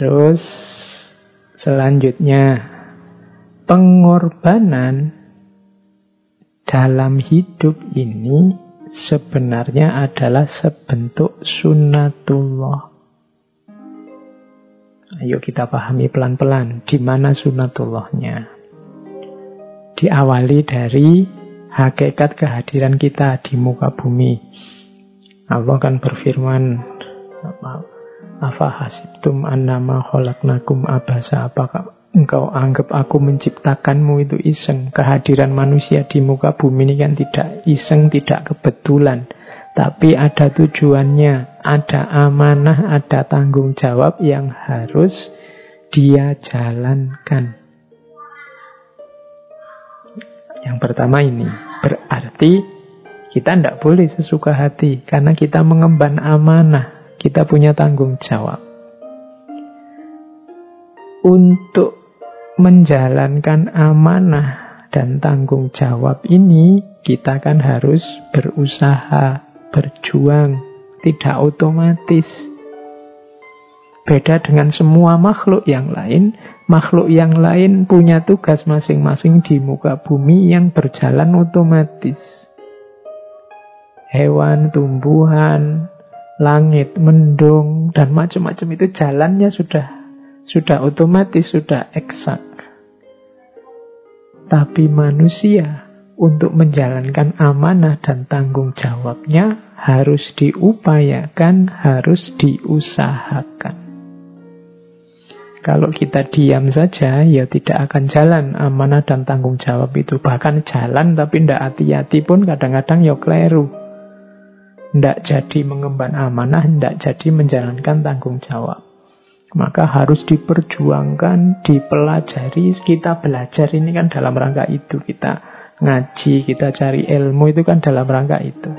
Terus selanjutnya, pengorbanan dalam hidup ini sebenarnya adalah sebentuk sunnatullah. Ayo kita pahami pelan-pelan di mana sunnatullahnya. Diawali dari hakikat kehadiran kita di muka bumi. Allah kan berfirman, afa hasibtum annama khalaqnakum abasa, apakah engkau anggap aku menciptakanmu itu iseng? Kehadiran manusia di muka bumi ini kan tidak iseng, tidak kebetulan, tapi ada tujuannya, ada amanah, ada tanggung jawab yang harus dia jalankan. Yang pertama ini, berarti kita tidak boleh sesuka hati, karena kita mengemban amanah, kita punya tanggung jawab. Untuk menjalankan amanah dan tanggung jawab ini, kita kan harus berusaha, berjuang, tidak otomatis. Beda dengan semua makhluk yang lain punya tugas masing-masing di muka bumi yang berjalan otomatis. Hewan, tumbuhan, langit, mendung, dan macam-macam itu jalannya sudah otomatis, sudah eksak. Tapi manusia untuk menjalankan amanah dan tanggung jawabnya harus diupayakan, harus diusahakan. Kalau kita diam saja, ya tidak akan jalan amanah dan tanggung jawab itu. Bahkan jalan tapi tidak hati-hati pun kadang-kadang ya kleru. Tidak jadi mengemban amanah, tidak jadi menjalankan tanggung jawab. Maka harus diperjuangkan, dipelajari. Kita belajar ini kan dalam rangka itu. Kita ngaji, kita cari ilmu itu kan dalam rangka itu.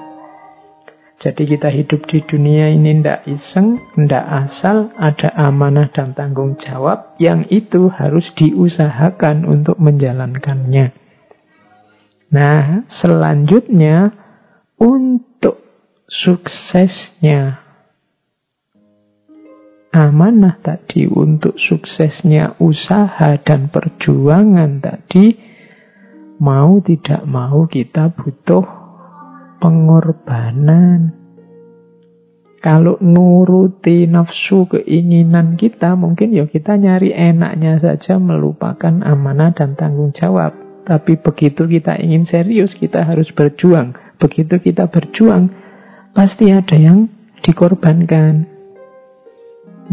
Jadi kita hidup di dunia ini tidak iseng, tidak asal, ada amanah dan tanggung jawab. Yang itu harus diusahakan untuk menjalankannya. Nah, selanjutnya untuk suksesnya amanah tadi, untuk suksesnya usaha dan perjuangan tadi, mau tidak mau kita butuh pengorbanan. Kalau nuruti nafsu keinginan kita, mungkin ya kita nyari enaknya saja, melupakan amanah dan tanggung jawab. Tapi begitu kita ingin serius, kita harus berjuang. Begitu kita berjuang, pasti ada yang dikorbankan.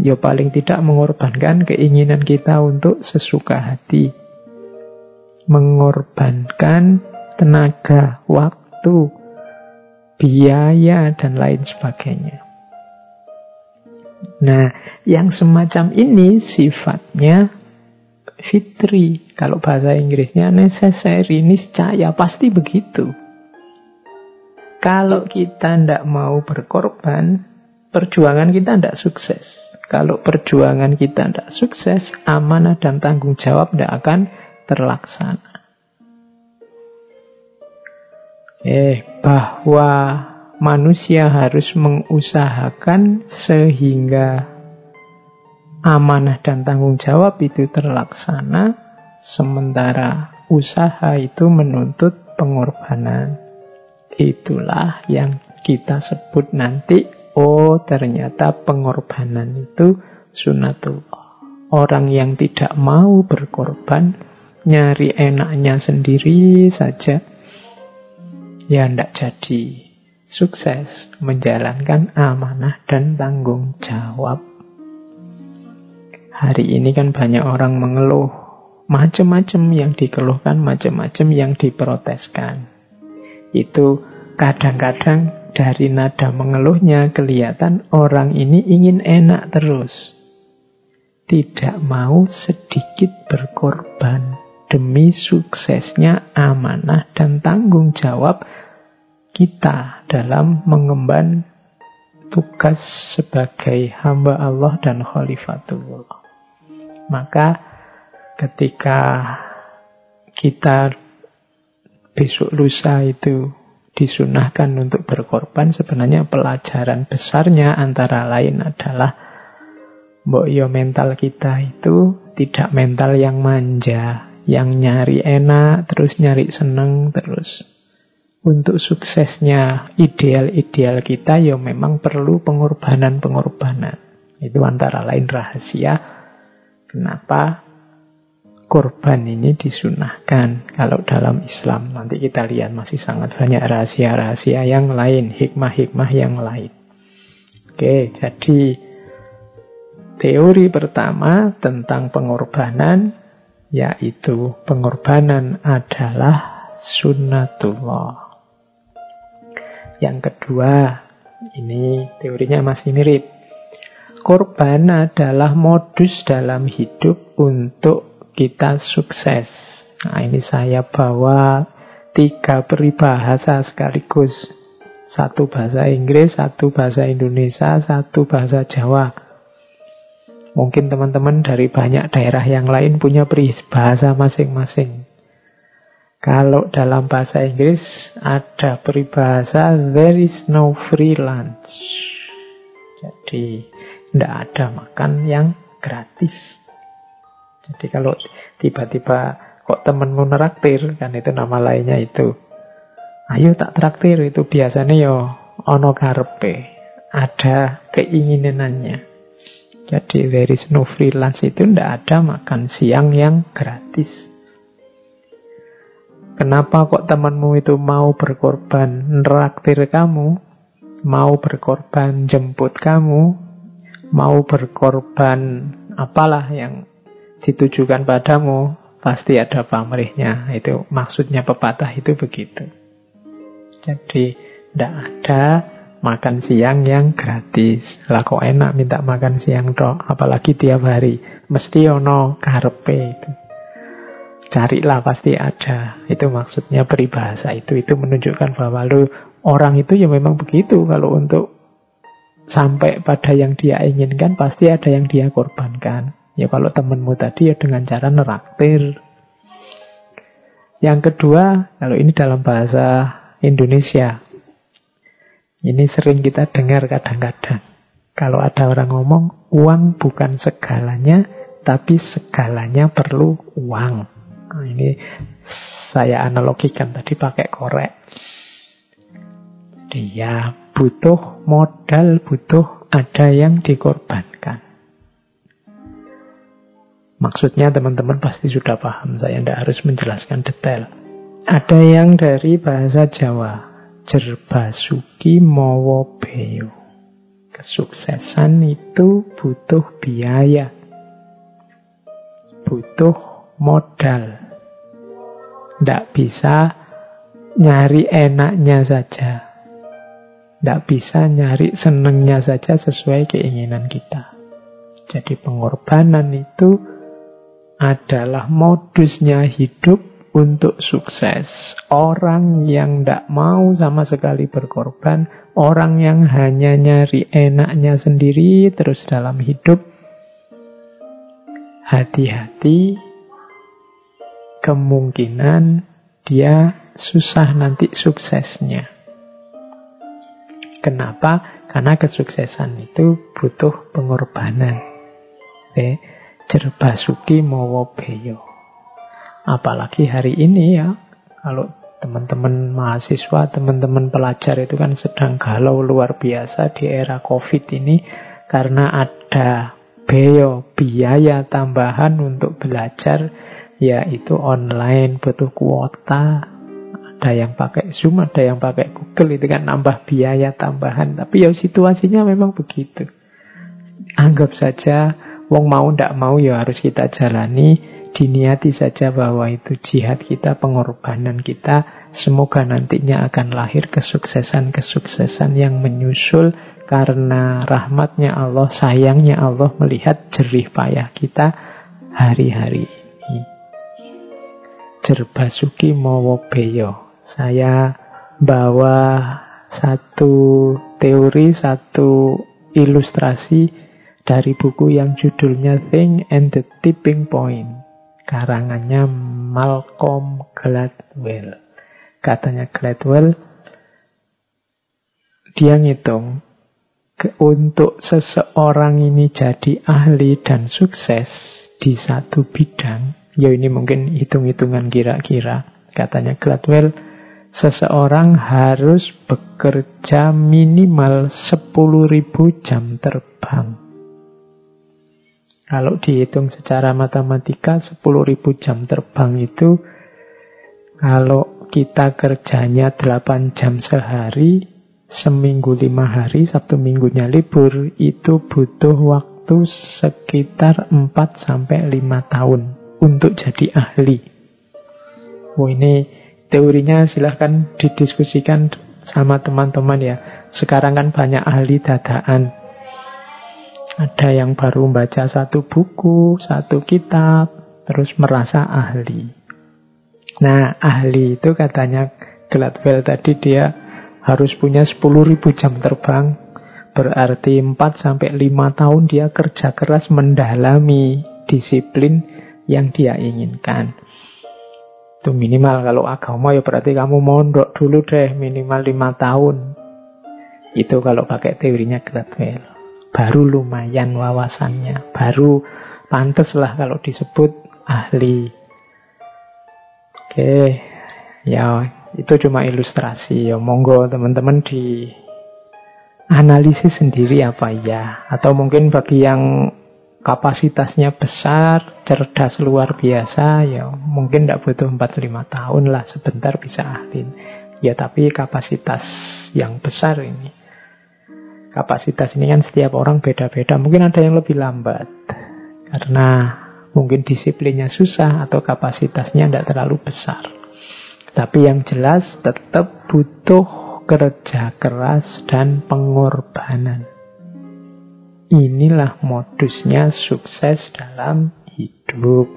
Ya paling tidak mengorbankan keinginan kita untuk sesuka hati. Mengorbankan tenaga, waktu, biaya, dan lain sebagainya. Nah, yang semacam ini sifatnya fitri. Kalau bahasa Inggrisnya necessary, niscaya, pasti begitu. Kalau kita tidak mau berkorban, perjuangan kita tidak sukses. Kalau perjuangan kita tidak sukses, amanah dan tanggung jawab tidak akan terlaksana. Bahwa manusia harus mengusahakan sehingga amanah dan tanggung jawab itu terlaksana, sementara usaha itu menuntut pengorbanan. Itulah yang kita sebut nanti, oh ternyata pengorbanan itu sunnatullah. Orang yang tidak mau berkorban, nyari enaknya sendiri saja, ya tidak jadi sukses menjalankan amanah dan tanggung jawab. Hari ini kan banyak orang mengeluh, macam-macam yang dikeluhkan, macam-macam yang diproteskan. Itu kadang-kadang dari nada mengeluhnya kelihatan orang ini ingin enak terus. Tidak mau sedikit berkorban demi suksesnya amanah dan tanggung jawab kita dalam mengemban tugas sebagai hamba Allah dan khalifatullah. Maka ketika kita besok lusa itu disunahkan untuk berkorban, sebenarnya pelajaran besarnya antara lain adalah Mbok yo mental kita itu tidak mental yang manja, yang nyari enak, terus nyari seneng, terus. Untuk suksesnya ideal-ideal kita ya memang perlu pengorbanan-pengorbanan. Itu antara lain rahasia kenapa korban ini disunahkan. Kalau dalam Islam nanti kita lihat masih sangat banyak rahasia-rahasia yang lain, hikmah-hikmah yang lain. Oke, jadi teori pertama tentang pengorbanan, yaitu pengorbanan adalah sunnatullah. Yang kedua, ini teorinya masih mirip. Korban adalah modus dalam hidup untuk kita sukses. Nah, ini saya bawa 3 peribahasa sekaligus. 1 bahasa Inggris, 1 bahasa Indonesia, 1 bahasa Jawa. Mungkin teman-teman dari banyak daerah yang lain punya peribahasa masing-masing. Kalau dalam bahasa Inggris ada peribahasa there is no free lunch. Jadi tidak ada makan yang gratis. Jadi kalau tiba-tiba kok temenmu neraktir, kan itu nama lainnya itu. Ayo tak traktir, itu biasanya yo ono karepe, ada keinginannya. Jadi there is no free lunch itu tidak ada makan siang yang gratis. Kenapa kok temanmu itu mau berkorban neraktir kamu, mau berkorban jemput kamu, mau berkorban apalah yang ditujukan padamu, pasti ada pamrihnya. Itu maksudnya pepatah itu begitu. Jadi tidak ada makan siang yang gratis. Lah kok enak minta makan siang dong, apalagi tiap hari. Mesti ono karepe itu. Carilah pasti ada. Itu maksudnya peribahasa itu. Itu menunjukkan bahwa orang itu ya memang begitu. Kalau untuk sampai pada yang dia inginkan pasti ada yang dia korbankan. Ya kalau temanmu tadi ya dengan cara neraktir. Yang kedua, kalau ini dalam bahasa Indonesia, ini sering kita dengar kadang-kadang. Kalau ada orang ngomong, uang bukan segalanya, tapi segalanya perlu uang. Nah, ini saya analogikan tadi pakai korek. Dia butuh modal, butuh ada yang dikorbankan. Maksudnya teman-teman pasti sudah paham, saya tidak harus menjelaskan detail. Ada yang dari bahasa Jawa, Jerbasuki Mowo Beyo. Kesuksesan itu butuh biaya, butuh modal. Tidak bisa nyari enaknya saja, tidak bisa nyari senengnya saja sesuai keinginan kita. Jadi pengorbanan itu adalah modusnya hidup untuk sukses. Orang yang tidak mau sama sekali berkorban, orang yang hanya nyari enaknya sendiri terus dalam hidup, hati-hati, kemungkinan dia susah nanti suksesnya. Kenapa? Karena kesuksesan itu butuh pengorbanan. Jerbasuki Mowo Beyo. Apalagi hari ini ya, kalau teman-teman mahasiswa, teman-teman pelajar itu kan sedang galau luar biasa di era COVID ini, karena ada biaya tambahan untuk belajar, yaitu online, butuh kuota. Ada yang pakai Zoom, ada yang pakai Google, itu kan nambah biaya tambahan. Tapi ya situasinya memang begitu. Anggap saja wong mau ndak mau ya harus kita jalani. Diniati saja bahwa itu jihad kita, pengorbanan kita. Semoga nantinya akan lahir kesuksesan-kesuksesan yang menyusul karena rahmatnya Allah, sayangnya Allah melihat jerih payah kita hari-hari ini. Jerbasuki Mowo Beyo. Saya bawa satu teori, satu ilustrasi dari buku yang judulnya Think and the Tipping Point. Karangannya Malcolm Gladwell. Katanya Gladwell, dia ngitung untuk seseorang ini jadi ahli dan sukses di satu bidang, ya ini mungkin hitung-hitungan kira-kira. Katanya Gladwell, seseorang harus bekerja minimal 10.000 jam terbang. Kalau dihitung secara matematika, 10.000 jam terbang itu, kalau kita kerjanya 8 jam sehari, seminggu 5 hari, Sabtu minggunya libur, itu butuh waktu sekitar 4-5 tahun untuk jadi ahli. Ini teorinya silahkan didiskusikan sama teman-teman ya. Sekarang kan banyak ahli dadaan. Ada yang baru membaca 1 buku, 1 kitab, terus merasa ahli. Nah, ahli itu katanya Gladwell tadi dia harus punya 10.000 jam terbang. Berarti 4-5 tahun dia kerja keras mendalami disiplin yang dia inginkan. Itu minimal. Kalau agama ya berarti kamu mondok dulu deh minimal 5 tahun. Itu kalau pakai teorinya Gladwell. Baru lumayan wawasannya, baru pantas lah kalau disebut ahli. Oke, ya itu cuma ilustrasi. Ya monggo teman-teman di analisis sendiri apa ya. Atau mungkin bagi yang kapasitasnya besar, cerdas luar biasa, ya mungkin tidak butuh 4-5 tahun lah, sebentar bisa ahli. Ya tapi kapasitas yang besar ini. Kapasitas ini kan setiap orang beda-beda. Mungkin ada yang lebih lambat karena mungkin disiplinnya susah atau kapasitasnya tidak terlalu besar. Tapi yang jelas tetap butuh kerja keras dan pengorbanan. Inilah modusnya sukses dalam hidup.